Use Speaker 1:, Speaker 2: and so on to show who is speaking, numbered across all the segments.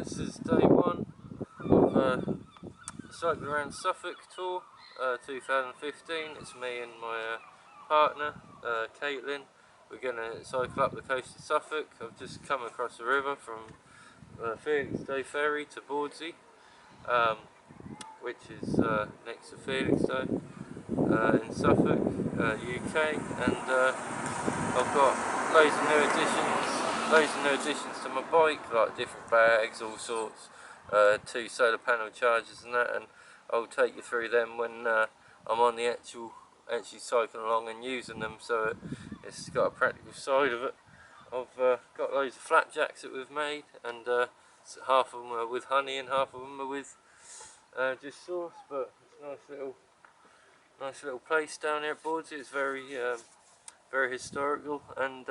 Speaker 1: This is day one of cycling around Suffolk tour 2015. It's me and my partner Caitlin. We're going to cycle up the coast of Suffolk. I've just come across the river from Felixstowe ferry to Bawdsey, which is next to Felixstowe in Suffolk, UK, and I've got loads of new additions to my bike, like different bags, all sorts, 2 solar panel chargers and that, and I'll take you through them when I'm on the actually cycling along and using them, so it's got a practical side of it. I've got loads of flapjacks that we've made, and half of them are with honey and half of them are with just sauce, but it's a nice little place down here at Bawdsey. It's very historical, and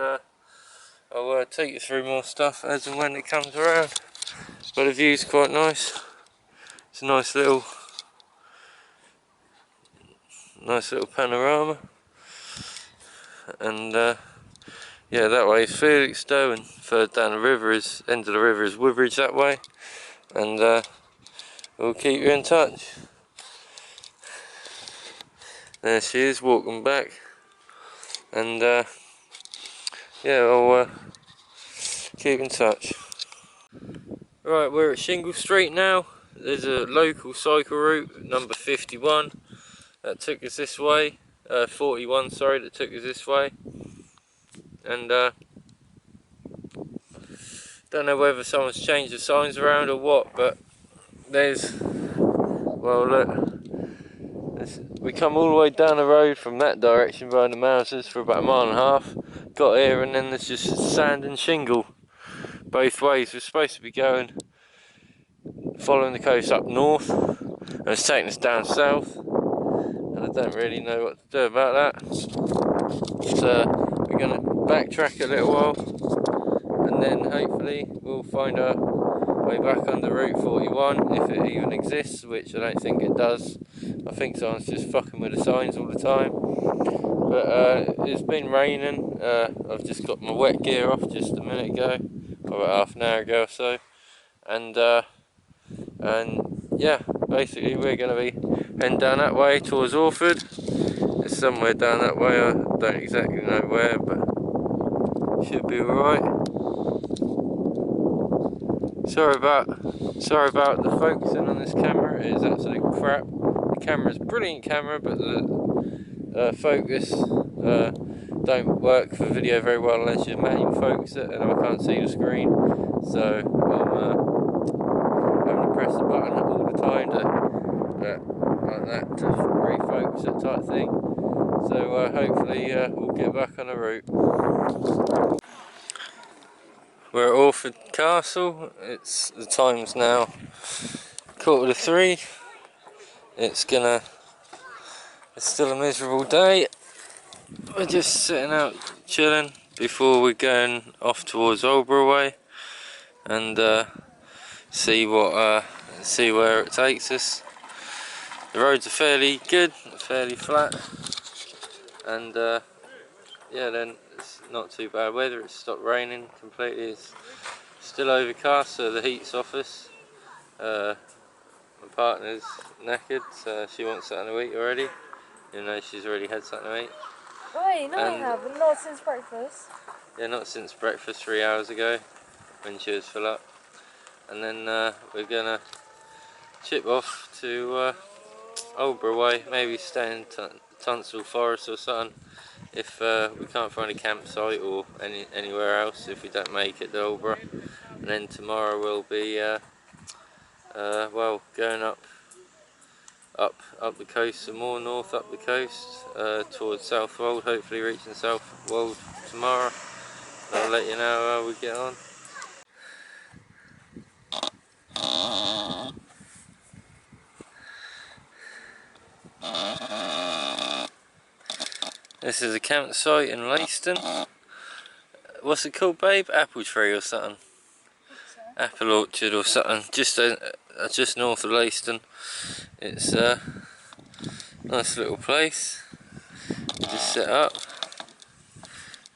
Speaker 1: I'll take you through more stuff as and when it comes around. But the view's quite nice. It's a nice little panorama, and yeah, that way is Felixstowe, and further down the river is end of the river is Woodbridge that way, and we'll keep you in touch. There she is walking back, and yeah, I'll keep in touch. Right, we're at Shingle Street now. There's a local cycle route, number 51, that took us this way. 41, sorry, that took us this way. And don't know whether someone's changed the signs around or what, but there's, well look, we come all the way down the road from that direction behind the Mousers for about 1.5 miles, got here, and then there's just sand and shingle both ways. We're supposed to be going following the coast up north, and it's taking us down south, and I don't really know what to do about that. So we're going to backtrack a little while, and then hopefully we'll find our way back under Route 41, if it even exists, which I don't think it does. I think someone's just fucking with the signs all the time. But it's been raining. I've just got my wet gear off just a minute ago, about half an hour ago or so, and yeah, basically we're going to be heading down that way towards Orford. It's somewhere down that way, I don't exactly know where, but should be alright. Sorry about the focusing on this camera. It is absolute crap. The camera's a brilliant camera, but the focus don't work for video very well unless you manually focus it, and I can't see the screen, so I'm having to press the button all the time like that to refocus it type thing. So hopefully we'll get back on the route. We're at Orford Castle. The time's now 2:45. It's still a miserable day. We're just sitting out chilling before we're going off towards Aldborough way, and see where it takes us. The roads are fairly good, fairly flat, and yeah, then it's not too bad weather. It's stopped raining completely. It's still overcast, so the heat's off us. My partner's knackered, so she wants something to eat already, even though she's already had something to eat.
Speaker 2: Wait, no, I haven't. Not since breakfast.
Speaker 1: Yeah, not since breakfast 3 hours ago, when she was full up. And then we're gonna chip off to Aldborough way, maybe stay in Tunstall Forest or something, if we can't find a campsite, or anywhere else if we don't make it to Aldborough. And then tomorrow we'll be well, going up the coast some more, north up the coast towards Southwold, hopefully reaching Southwold tomorrow. I'll let you know how we get on. This is a campsite in Leiston. What's it called, babe? Apple tree or something? So. Apple orchard or something. Just north of Leiston. It's a nice little place. Just set up,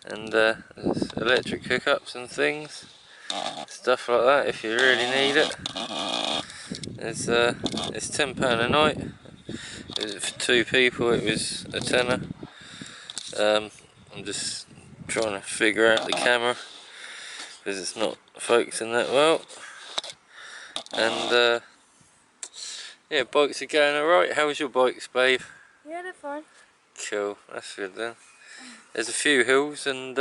Speaker 1: and there's electric hookups and things. stuff like that if you really need it. It's £10 a night. For 2 people it was a tenner. I'm just trying to figure out the camera because it's not focusing that well. And yeah, bikes are going alright. How's your bikes, babe?
Speaker 2: Yeah, they're fine.
Speaker 1: Cool, that's good then. There's a few hills and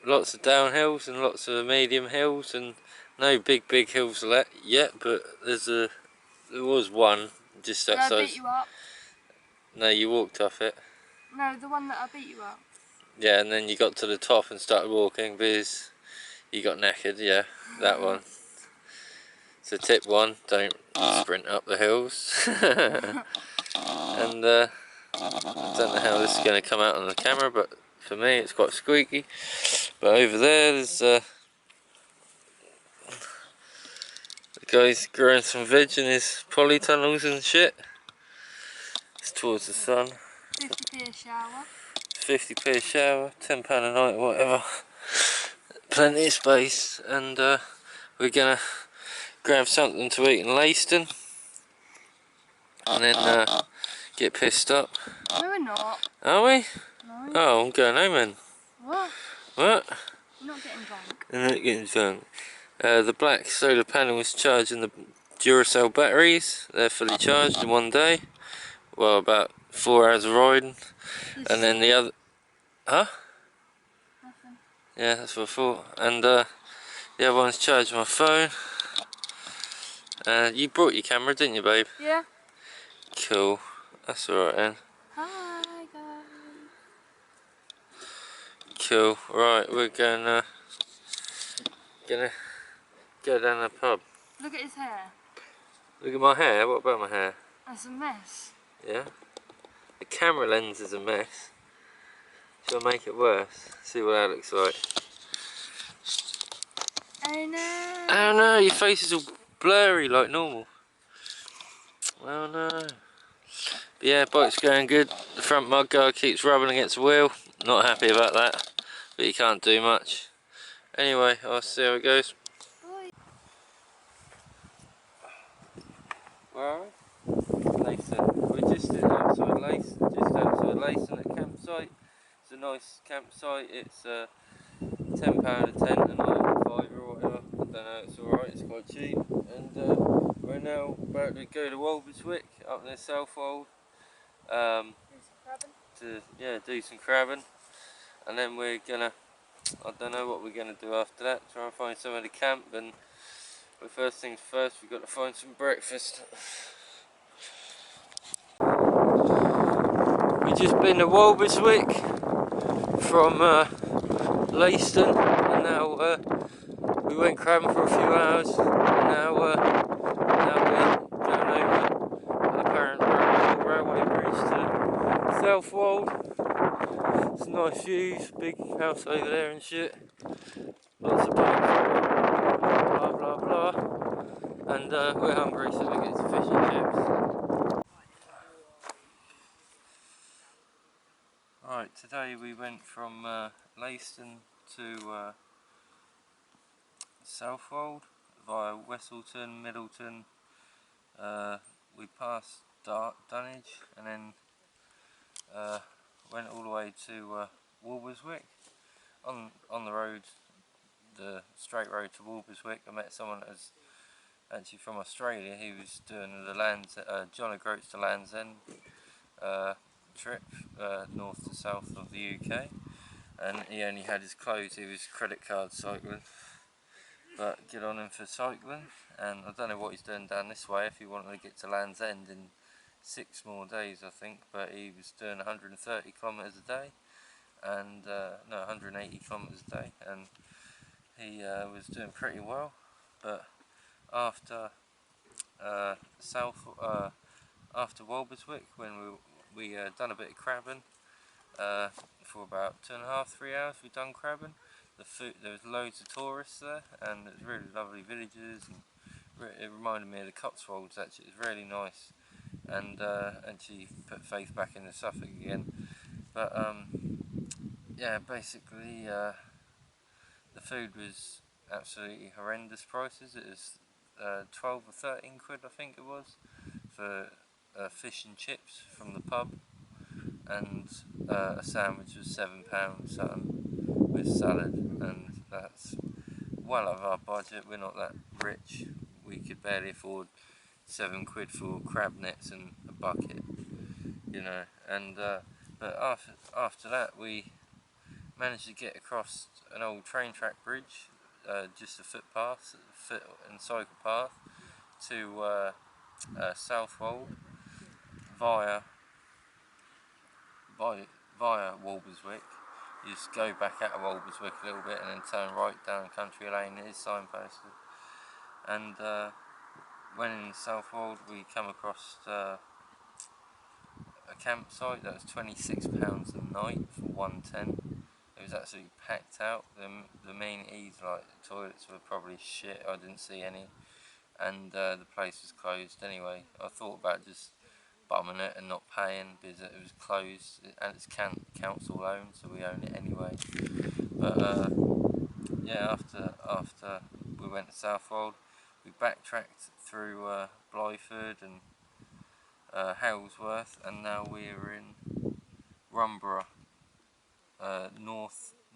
Speaker 1: lots of downhills and lots of medium hills and no big hills yet, but there was one just
Speaker 2: Did I
Speaker 1: outside.
Speaker 2: beat you up?
Speaker 1: No, you walked off it.
Speaker 2: No, the one that I beat you up.
Speaker 1: Yeah, and then you got to the top and started walking because you got knackered. Yeah, that one. So tip 1, don't sprint up the hills. And I don't know how this is going to come out on the camera, but for me it's quite squeaky. But over there's the guy's growing some veg in his polytunnels and shit. It's towards the sun.
Speaker 2: 50p a shower.
Speaker 1: 50p a shower, £10 a night or whatever. Plenty of space, and we're gonna grab something to eat in Leiston and then get pissed up.
Speaker 2: No, we're not.
Speaker 1: Are we?
Speaker 2: No.
Speaker 1: Oh, I'm going home then.
Speaker 2: What?
Speaker 1: What?
Speaker 2: You're not getting drunk.
Speaker 1: I'm not getting drunk. The black solar panel was charging the Duracell batteries. They're fully charged in one day. Well, about 4 hours of riding. And then the other... Huh?
Speaker 2: Nothing.
Speaker 1: Yeah, that's what I thought. And the other one's charging my phone. You brought your camera, didn't you, babe?
Speaker 2: Yeah.
Speaker 1: Cool. That's alright then.
Speaker 2: Hi, guys.
Speaker 1: Cool. Right, we're gonna go down the pub.
Speaker 2: Look at his hair.
Speaker 1: Look at my hair. What about my hair?
Speaker 2: That's a mess.
Speaker 1: Yeah? The camera lens is a mess. Shall I make it worse? See what that looks like.
Speaker 2: Oh no.
Speaker 1: Oh no, your face is all blurry like normal. Oh no. But yeah, bike's going good. The front mudguard keeps rubbing against the wheel. Not happy about that, but you can't do much. Anyway, I'll see how it goes.
Speaker 2: Bye.
Speaker 1: Where are we? Leiston. We're just outside Leiston at campsite. It's a nice campsite. It's £10 a tent a night, £5 or whatever. I don't know. It's all right. It's quite cheap. And we're now about to go to Walberswick up near Southwold. To do some crabbing, and then we're gonna, I don't know what we're gonna do after that. Try and find somewhere to camp, but first things first, we've got to find some breakfast. We've just been to Walberswick from Leiston, and now we went crabbing for a few hours, and now we're going over apparent railway bridge to Southwold. Some nice views, big house over there and shit. Lots of bikes, blah blah blah. And we're hungry, so we get some fish and chips. Right, today we went from Leiston to Southwold via Westleton, Middleton. We passed Dunwich and then went all the way to Walberswick. On the road, the straight road to Walberswick, I met someone that was actually from Australia. He was doing the John O'Groats to Land's End trip, north to south of the UK, and he only had his clothes. He was credit card cycling, but good on him for cycling. And I don't know what he's doing down this way, if he wanted to get to Land's End in 6 more days I think, but he was doing 130 kilometres a day, and no, 180 kilometres a day, and he was doing pretty well. But after after Walberswick, when we done a bit of crabbing for about 2.5–3 hours, we done crabbing. There was loads of tourists there, and it was really lovely villages, and it reminded me of the Cotswolds. Actually, it was really nice, and actually put faith back in the Suffolk again. But yeah, basically the food was absolutely horrendous prices. It was 12 or 13 quid I think it was for fish and chips from the pub, and a sandwich was £7 something with salad, and that's well out of our budget. We're not that rich, we could barely afford £7 for crab nets and a bucket, you know. And but after that we managed to get across an old train track bridge, just a footpath, foot and cycle path to Southwold via via Walberswick. You just go back out of Walberswick a little bit and then turn right down country lane. It is signposted. And when in Southwold we come across a campsite that was £26 a night for 110. It was absolutely packed out. The amenities, like the toilets, were probably shit. I didn't see any, and the place was closed anyway. I thought about just bumming it and not paying because it was closed, and it's council owned, so we own it anyway. But yeah, after we went to Southwold, we backtracked through Blyford and Halesworth, and now we're in Rumborough,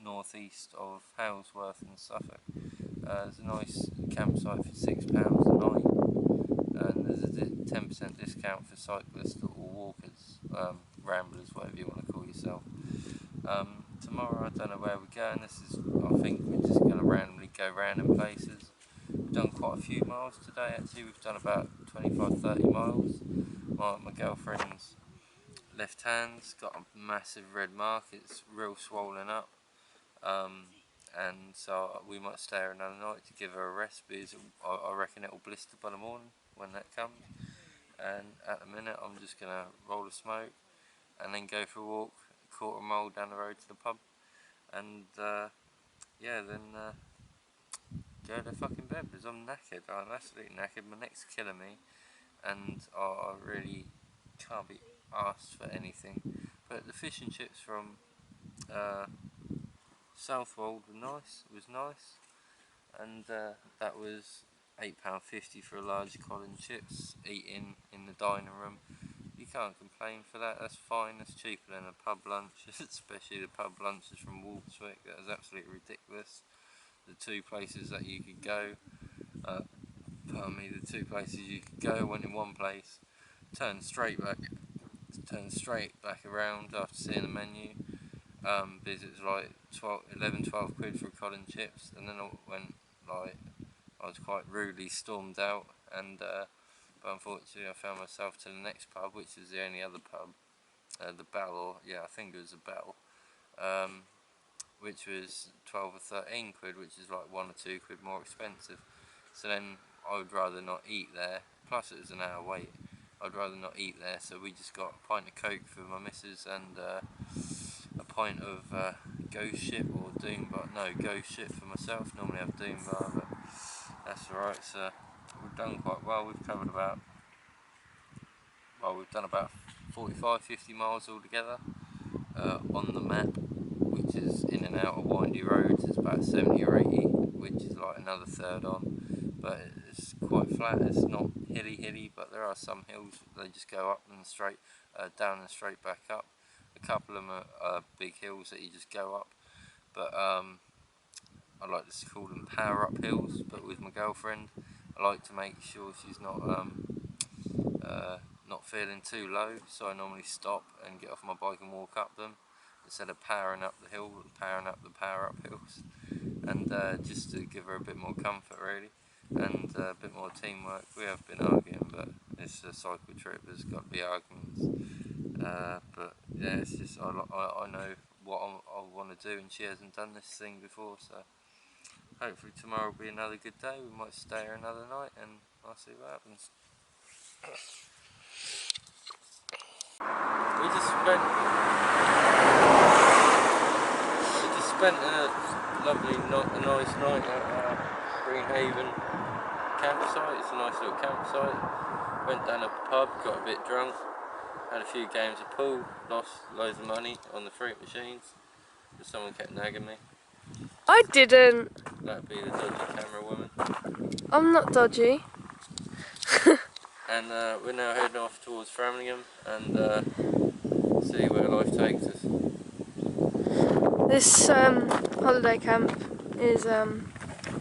Speaker 1: northeast of Halesworth in Suffolk. There's a nice campsite for £6 a night, and there's a 10% discount for cyclists or walkers, ramblers, whatever you want to call yourself. Tomorrow I don't know where we're going. I think we're just going to randomly go random places. We've done quite a few miles today actually. We've done about 25-30 miles. My girlfriend's left hand's got a massive red mark. It's real swollen up, and so we might stay her another night to give her a rest, because I reckon it'll blister by the morning when that comes. And at the minute I'm just going to roll a smoke and then go for a walk a quarter mile down the road to the pub, and yeah, then go to fucking bed, because I'm knackered. I'm absolutely knackered. My neck's killing me, and I really can't be asked for anything. But the fish and chips from Southwold were nice. It was nice, and that was £8.50 for a large cod and chips, eating in the dining room. You can't complain for that. That's fine. That's cheaper than a pub lunch, especially the pub lunches from Walberswick. That was absolutely ridiculous. The two places that you could go, the two places you could go, went in one place, turned straight back around after seeing the menu, because it was like 12 quid for a cod and chips, and then I was quite rudely stormed out, and but unfortunately I found myself to the next pub, which was the only other pub, the Bell, or yeah, I think it was the Bell, which was 12 or 13 quid, which is like 1 or 2 quid more expensive. So then I would rather not eat there, plus it was an hour wait. I'd rather not eat there, so we just got a pint of Coke for my missus and a pint of Ghost Ship or Doom Bar. No, Ghost Ship for myself. Normally I have Doom Bar, but that's alright. So we've done quite well. We've done about 45-50 miles altogether on the map, which is in and out of windy roads. It's about 70 or 80, which is like another third on. But it's quite flat. It's not hilly, but there are some hills. They just go up and straight, down and straight back up. A couple of them are big hills that you just go up. But I like to call them power up hills. But with my girlfriend, I like to make sure she's not feeling too low. So I normally stop and get off my bike and walk up them, instead of powering up the hill, powering up the power up hills. And just to give her a bit more comfort really, and a bit more teamwork. We have been arguing, but it's a cycle trip, there's got to be arguments, but yeah, it's just I know what I want to do, and she hasn't done this thing before, so hopefully tomorrow will be another good day. We might stay here another night and I'll see what happens. We just spent a lovely, nice night at Greenhaven campsite. It's a nice little campsite. Went down a pub, got a bit drunk, had a few games of pool, lost loads of money on the fruit machines because someone kept nagging me.
Speaker 2: I didn't.
Speaker 1: That'd be the dodgy camera woman.
Speaker 2: I'm not dodgy.
Speaker 1: And we're now heading off towards Framlingham and see where life takes us.
Speaker 2: This holiday camp is a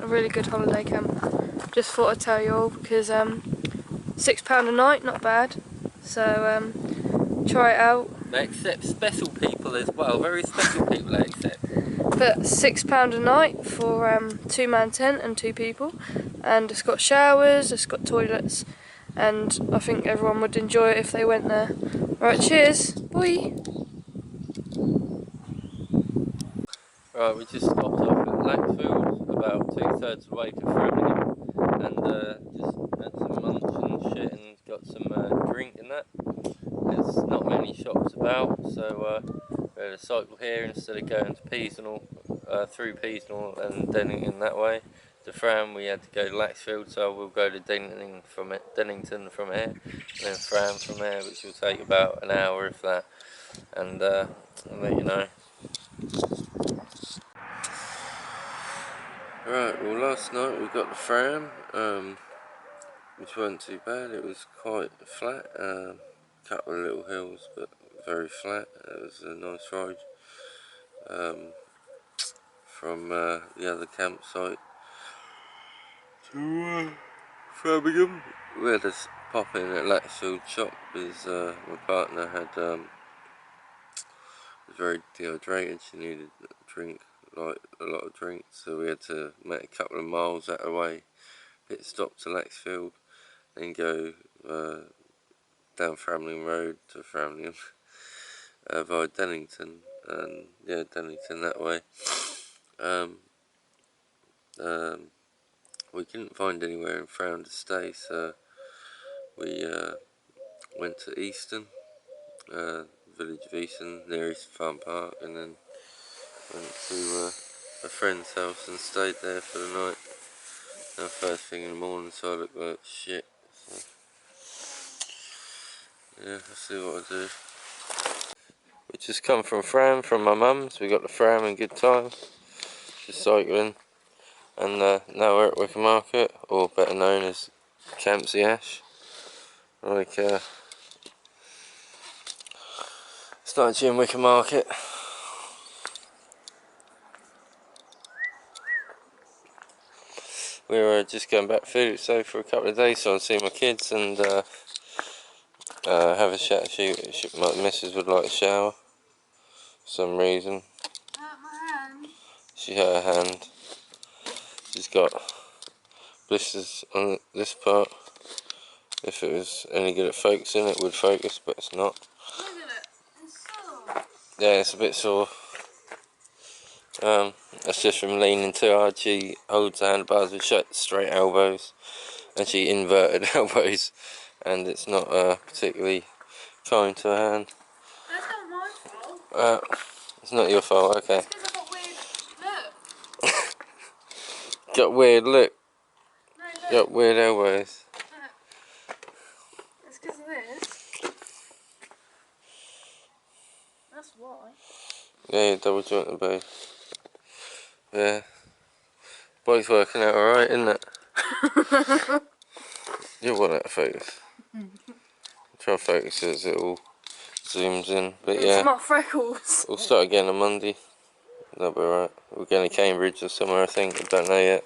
Speaker 2: really good holiday camp. Just thought I'd tell you all because £6 a night, not bad. So try it out.
Speaker 1: They accept special people as well, very special people they accept.
Speaker 2: But £6 a night for 2-man tent and 2 people, and it's got showers, it's got toilets, and I think everyone would enjoy it if they went there. Right, cheers, bye.
Speaker 1: Right, we just stopped off at Laxfield, about 2/3 of the way to Framlingham, and just had some lunch and shit and got some drink and that. There's not many shops about, so we had a cycle here instead of going to Peasnell, through Peasnell and Dennington that way. To Fram we had to go to Laxfield, so we'll go to Dennington from here, and then Fram from there, which will take about an hour if that, and I'll let you know. Right, well last night we got the Fram, which weren't too bad. It was quite flat, couple of little hills, but very flat. It was a nice ride from the other campsite to Framingham. We had to pop in at Laxfield shop because my partner had was very dehydrated. She needed a drink, like a lot of drink, so we had to make a couple of miles out of the way, pit stop to Laxfield, then go down Framlingham Road to Framlingham via Dennington, and yeah, Dennington that way. We couldn't find anywhere in Fram to stay, so we went to Easton, village of Easton, near East Farm Park, and then went to a friend's house and stayed there for the night. First thing in the morning, so I looked like shit. So, yeah, I'll see what I do. We just come from Fram, from my mum's. We got the Fram in good time, just cycling, and now we're at Wickham Market, or better known as Campsie Ash. Like, it's not actually in Wickham Market. We were just going back to Felixstowe for a couple of days, so I'd see my kids and have a shower. My missus would like a shower for some reason.
Speaker 2: My hand.
Speaker 1: She hurt her hand. She's got blisters on this part. If it was any good at focusing, it would focus, but it's not.
Speaker 2: Look at it. It's sore.
Speaker 1: Yeah, it's a bit sore. That's just from leaning too hard. She holds the handlebars with straight elbows, and she inverted elbows, and it's not particularly kind to her hand.
Speaker 2: That's not my fault.
Speaker 1: It's not your fault, okay.
Speaker 2: It's because I got weird look.
Speaker 1: Got weird look.
Speaker 2: No, look.
Speaker 1: Got weird elbows.
Speaker 2: Look. It's because of this. That's why.
Speaker 1: Yeah, you're double jointed, babe. Yeah. Body's working out alright, isn't it? You want that to focus. Try and focus as it all zooms in, but
Speaker 2: It's
Speaker 1: yeah.
Speaker 2: not freckles.
Speaker 1: We'll start again on Monday. That'll be alright. We're going to Cambridge or somewhere, I think. I don't know yet.